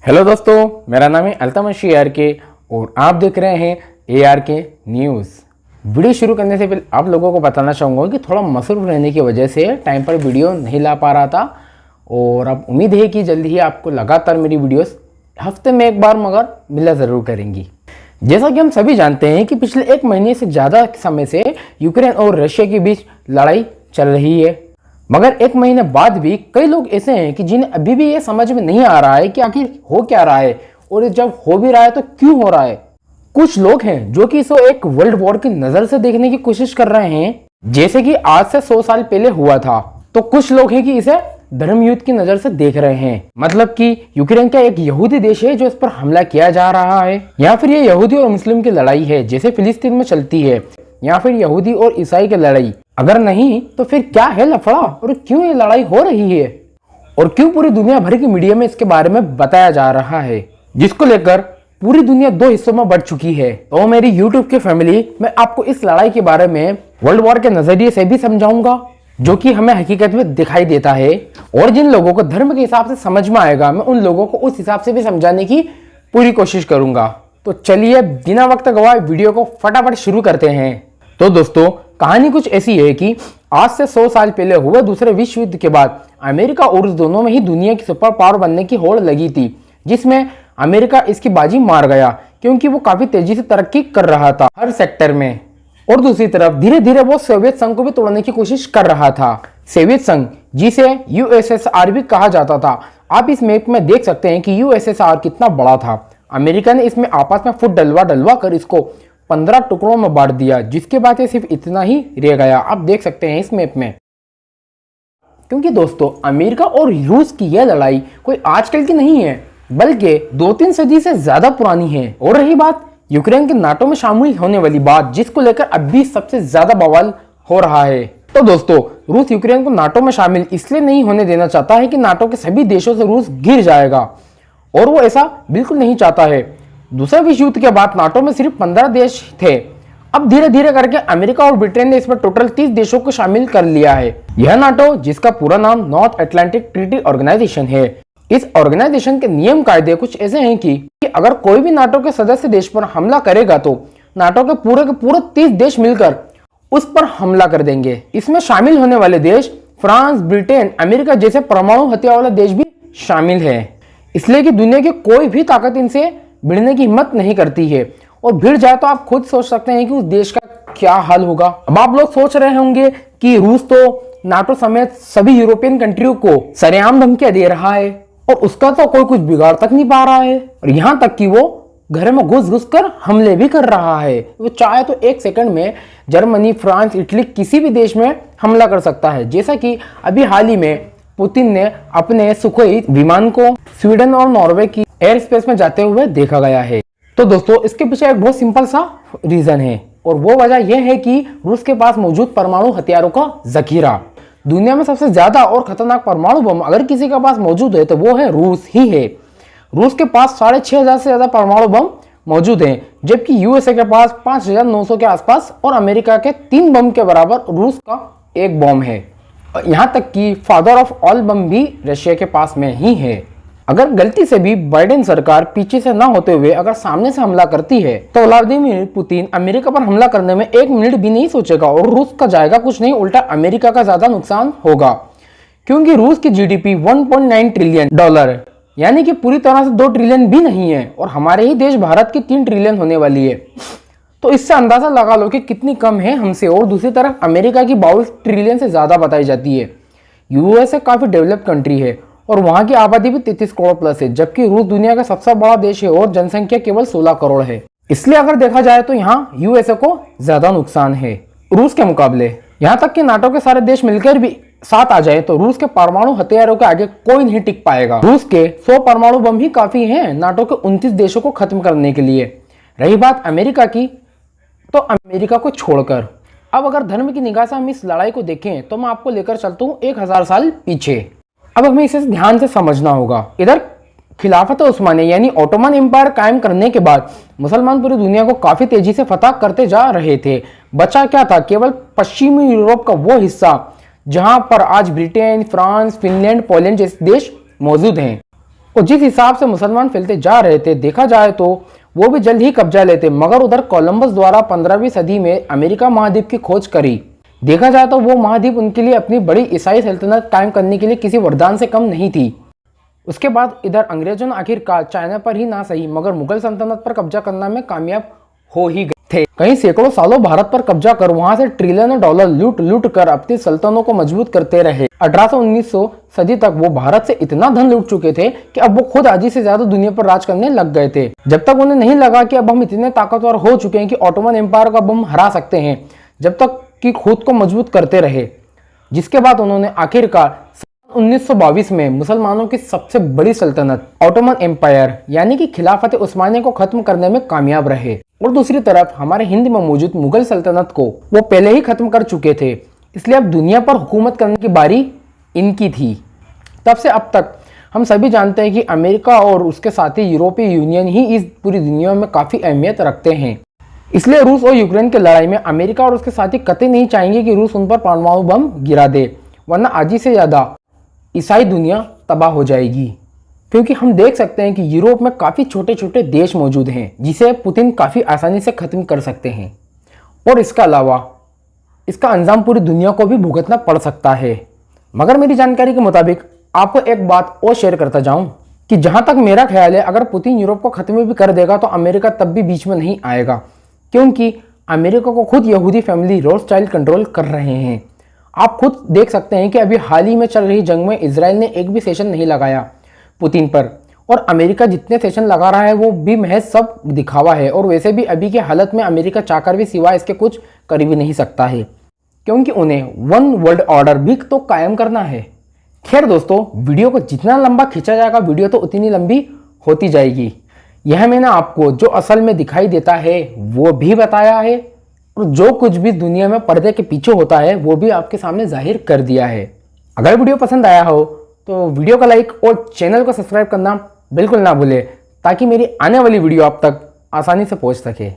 Hello दोस्तों, मेरा नाम है अल्तमश ARK और आप देख रहे हैं ARK न्यूज़। वीडियो शुरू करने से पहले आप लोगों को बताना चाहूँगा कि थोड़ा मसरूफ रहने की वजह से टाइम पर वीडियो नहीं ला पा रहा था और अब उम्मीद है कि जल्दी ही आपको लगातार मेरी वीडियोस हफ्ते में एक बार मगर मिला ज़रूर करेंगी। जैसा कि हम सभी जानते हैं कि पिछले एक महीने से ज़्यादा समय से यूक्रेन और रशिया के बीच लड़ाई चल रही है, मगर एक महीने बाद भी कई लोग ऐसे हैं कि जिन्हें अभी भी ये समझ में नहीं आ रहा है कि आखिर हो क्या रहा है और जब हो भी रहा है तो क्यों हो रहा है। कुछ लोग हैं जो कि इसे एक वर्ल्ड वॉर की नज़र से देखने की कोशिश कर रहे हैं, जैसे कि आज से 100 साल पहले हुआ था। तो कुछ लोग हैं कि इसे धर्म युद्ध की नज़र से देख रहे हैं, मतलब कि यूक्रेन का एक यहूदी देश है जो इस पर हमला किया जा रहा है, या फिर ये यहूदी और मुस्लिम की लड़ाई है जैसे फिलिस्तीन में चलती है, या फिर यहूदी और ईसाई की लड़ाई। अगर नहीं तो फिर क्या है लफड़ा और क्यों ये लड़ाई हो रही है और क्यों पूरी दुनिया भर की मीडिया में इसके बारे में बताया जा रहा है, जिसको लेकर पूरी दुनिया दो हिस्सों में बढ़ चुकी है। तो मेरी YouTube की फैमिली, मैं आपको इस लड़ाई के बारे में वर्ल्ड वॉर के नजरिए से भी समझाऊंगा जो कि हमें हकीकत में दिखाई देता है, और जिन लोगों को धर्म के हिसाब से समझ में आएगा मैं उन लोगों को उस हिसाब से भी समझाने की पूरी कोशिश करूंगा। तो चलिए बिना वक्त गवाए वीडियो को फटाफट शुरू करते हैं। तो दोस्तों, कहानी कुछ ऐसी है कि आज से 100 साल पहले हुए दूसरे विश्व युद्ध के बाद अमेरिका और रूस दोनों में ही दुनिया की सुपर पावर बनने की होड़ लगी थी, जिसमें अमेरिका इसकी बाजी मार गया क्योंकि वो काफी तेजी से तरक्की कर रहा था हर सेक्टर में, और दूसरी तरफ धीरे धीरे वो सोवियत संघ को भी तोड़ने की कोशिश कर रहा था। सोवियत संघ, जिसे USSR भी कहा जाता था, आप इस मैप में देख सकते हैं कि USSR कितना बड़ा था। अमेरिका ने इसमें आपस में फुट डलवा कर इसको 15 टुकड़ों में बांट दिया, जिसके बाद ये सिर्फ इतना ही रह गया। आप देख सकते हैं इस मैप में। क्योंकि दोस्तों, अमेरिका और रूस की यह लड़ाई कोई आजकल की नहीं है, बल्कि 2-3 सदी से ज्यादा पुरानी है। और रही बात यूक्रेन के नाटो में शामिल होने वाली बात, जिसको लेकर अब भी सबसे ज्यादा बवाल हो रहा है, तो दोस्तों, रूस यूक्रेन को नाटो में शामिल इसलिए नहीं होने देना चाहता है कि नाटो के सभी देशों से रूस गिर जाएगा, और वो ऐसा बिल्कुल नहीं चाहता है। दूसरे विश्व युद्ध के बाद नाटो में सिर्फ 15 देश थे। अब धीरे धीरे करके अमेरिका और ब्रिटेन ने इसमें टोटल 30 देशों को शामिल कर लिया है। यह नाटो, जिसका पूरा नाम नॉर्थ अटलांटिक ट्रीटी ऑर्गेनाइजेशन है, इस ऑर्गेनाइजेशन के नियम कायदे कुछ ऐसे हैं कि अगर कोई भी नाटो के सदस्य देश पर हमला करेगा तो नाटो के पूरे 30 देश मिलकर उस पर हमला कर देंगे। इसमें शामिल होने वाले देश फ्रांस, ब्रिटेन, अमेरिका जैसे परमाणु हथियार वाले देश भी शामिल है, इसलिए कि दुनिया की कोई भी ताकत इनसे भिड़ने की हिम्मत नहीं करती है, और भिड़ जाए तो आप खुद सोच सकते हैं कि उस देश का क्या हाल होगा। अब आप लोग सोच रहे होंगे कि रूस तो नाटो समेत सभी यूरोपियन कंट्रियों को सरेआम धमकियां दे रहा है और उसका तो कोई कुछ बिगाड़ तक नहीं पा रहा है, और यहाँ तक कि वो घर में घुस कर हमले भी कर रहा है। वो चाहे तो एक सेकंड में जर्मनी, फ्रांस, इटली किसी भी देश में हमला कर सकता है, जैसा कि अभी हाल ही में पुतिन ने अपने सुखोई विमान को स्वीडन और नॉर्वे की एयर स्पेस में जाते हुए देखा गया है। तो दोस्तों, इसके पीछे एक बहुत सिंपल सा रीजन है, और वो वजह यह है कि रूस के पास मौजूद परमाणु हथियारों का जखीरा। दुनिया में सबसे ज्यादा और खतरनाक परमाणु बम अगर किसी के पास मौजूद है तो वो है रूस ही है। रूस के पास 6500 से ज्यादा परमाणु बम मौजूद हैं, जबकि USA के पास 5900 के आसपास और अमेरिका के 3 बम के बराबर रूस का 1 बम है। यहाँ तक कि फादर ऑफ ऑल बम भी रशिया के पास में ही है। अगर गलती से भी बाइडेन सरकार पीछे से ना होते हुए अगर सामने से हमला करती है तो व्लादिमीर पुतिन अमेरिका पर हमला करने में 1 मिनट भी नहीं सोचेगा, और रूस का जाएगा कुछ नहीं, उल्टा अमेरिका का ज्यादा नुकसान होगा, क्योंकि रूस की GDP $1.9 ट्रिलियन, यानी कि पूरी तरह से 2 ट्रिलियन भी नहीं है, और हमारे ही देश भारत की 3 ट्रिलियन होने वाली है। तो इससे अंदाजा लगा लो कि कितनी कम है हमसे, और दूसरी तरफ अमेरिका की 22 ट्रिलियन से ज्यादा बताई जाती है। USA काफी डेवलप्ड कंट्री है और वहां की आबादी भी 33 करोड़ प्लस है, जबकि रूस दुनिया का सबसे बड़ा देश है और जनसंख्या केवल 16 करोड़ है। इसलिए अगर देखा जाए तो यहाँ USA को ज्यादा नुकसान है रूस के मुकाबले। यहाँ तक कि नाटो के सारे देश मिलकर भी साथ आ जाए तो रूस के परमाणु हथियारों के आगे कोई नहीं टिक पाएगा। रूस के 100 परमाणु बम ही काफी हैं नाटो के 29 देशों को खत्म करने के लिए। रही बात अमेरिका की, तो अमेरिका को छोड़कर अब अगर धर्म की निगाह से हम इस लड़ाई को देखें तो मैं आपको लेकर चलता हूँ 1000 साल पीछे। अब हमें इसे ध्यान से समझना होगा। इधर खिलाफत उस्मानिया यानी ओटोमन एम्पायर कायम करने के बाद मुसलमान पूरी दुनिया को काफी तेजी से फतह करते जा रहे थे। बचा क्या था? केवल पश्चिमी यूरोप का वो हिस्सा जहां पर आज ब्रिटेन, फ्रांस, फिनलैंड, पोलैंड जैसे देश मौजूद हैं। और जिस हिसाब से मुसलमान फैलते जा रहे थे, देखा जाए तो वो भी जल्द ही कब्जा लेते। मगर उधर कोलंबस द्वारा 15वीं सदी में अमेरिका महाद्वीप की खोज करी। देखा जाए तो वो महाद्वीप उनके लिए अपनी बड़ी ईसाई सल्तनत कायम करने के लिए किसी वरदान से कम नहीं थी। उसके बाद इधर अंग्रेजों ने आखिरकार चाइना पर ही ना सही मगर मुगल सल्तनत पर कब्जा करने में कामयाब हो ही गए थे। कई सैकड़ों सालों भारत पर कब्जा कर वहां से ट्रिलियनों डॉलर लूट लूट कर अपनी सल्तनतों को मजबूत करते रहे। 1800-1900 सदी तक वो भारत से इतना धन लूट चुके थे कि अब वो खुद आधी से ज्यादा दुनिया पर राज करने लग गए थे। जब तक उन्हें नहीं लगा कि अब हम इतने ताकतवर हो चुके हैं कि ऑटोमन एम्पायर को अब हम हरा सकते हैं, जब तक कि खुद को मजबूत करते रहे। जिसके बाद उन्होंने आखिरकार 1922 में मुसलमानों की सबसे बड़ी सल्तनत ऑटोमन एम्पायर यानी कि खिलाफत उस्मानिया को खत्म करने में कामयाब रहे। और दूसरी तरफ हमारे हिंद में मौजूद मुगल सल्तनत को वो पहले ही खत्म कर चुके थे, इसलिए अब दुनिया पर हुकूमत करने की बारी इनकी थी। तब से अब तक हम सभी जानते हैं कि अमेरिका और उसके साथी यूरोपीय यूनियन ही इस पूरी दुनिया में काफ़ी अहमियत रखते हैं। इसलिए रूस और यूक्रेन की लड़ाई में अमेरिका और उसके साथी कतई नहीं चाहेंगे कि रूस उन पर परमाणु बम गिरा दे, वरना आधी से ज़्यादा ईसाई दुनिया तबाह हो जाएगी। क्योंकि हम देख सकते हैं कि यूरोप में काफ़ी छोटे छोटे देश मौजूद हैं जिसे पुतिन काफ़ी आसानी से ख़त्म कर सकते हैं। और इसके अलावा इसका अंजाम पूरी दुनिया को भी भुगतना पड़ सकता है। मगर मेरी जानकारी के मुताबिक आपको एक बात और शेयर करता जाऊं कि जहां तक मेरा ख्याल है, अगर पुतिन यूरोप को ख़त्म भी कर देगा तो अमेरिका तब भी बीच में नहीं आएगा, क्योंकि अमेरिका को खुद यहूदी फैमिली रोथस्चाइल्ड कंट्रोल कर रहे हैं। आप खुद देख सकते हैं कि अभी हाल ही में चल रही जंग में इजराइल ने एक भी सेशन नहीं लगाया पुतिन पर, और अमेरिका जितने सेशन लगा रहा है वो भी महज सब दिखावा है। और वैसे भी अभी की हालत में अमेरिका चाहकर भी सिवाय इसके कुछ कर भी नहीं सकता है, क्योंकि उन्हें वन वर्ल्ड ऑर्डर भी तो कायम करना है। खैर दोस्तों, वीडियो को जितना लंबा खींचा जाएगा वीडियो तो उतनी लंबी होती जाएगी। यह मैंने आपको जो असल में दिखाई देता है वो भी बताया है, और जो कुछ भी दुनिया में पर्दे के पीछे होता है वो भी आपके सामने जाहिर कर दिया है। अगर वीडियो पसंद आया हो तो वीडियो को लाइक और चैनल को सब्सक्राइब करना बिल्कुल ना भूलें, ताकि मेरी आने वाली वीडियो आप तक आसानी से पहुंच सके।